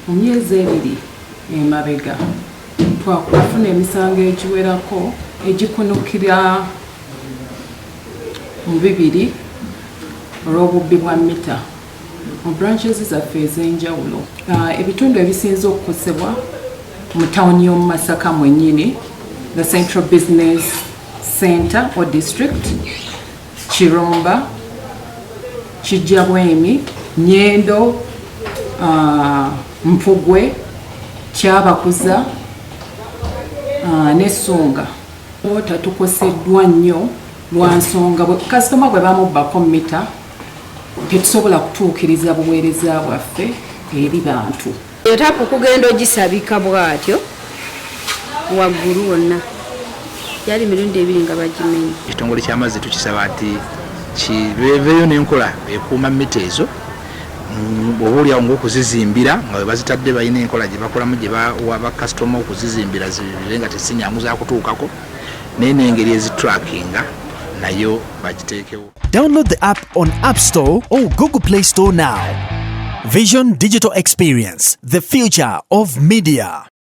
mu myezi ebiri emabega twafuna emisango egiwerako egikunukira mu 2 olw'obubbi bwa mita mu branches zaffe ez'enjawulo. Ebitundu ebisinze okukosebwa mu tawuni y'omu Masaka mwennyini, the Central Business Center or District, Kirumba, Kijjabwemi, Nyendo, Mpugwe, Kyabakuza ne Ssunga. Tatukoseddwa nnyo lwa nsonga kasitoma bwe bamubbako mita tetusobola kutuukiriza buweereza bwaffe eri bantu. Tapu kugenda ogisabika bw'atyo waggulu wonna yali mirundi 2 nga bagimenye. Ekitongole ky'amazzi tukisaba nti kibeeveeyo n'enkola ekuuma mita ezo obuulyawo ng'okuzizimbira nga bwe bazitadde balina enkola gye bakolamu gye bawa bakasitoma okuzizimbira zibe nga tesinyangu za kutuukako naye n'engeri ezitrackinga nayo bagiteekewo. Download the app on App Store or Google Play Store now. Vision Digital Experience, the future of media.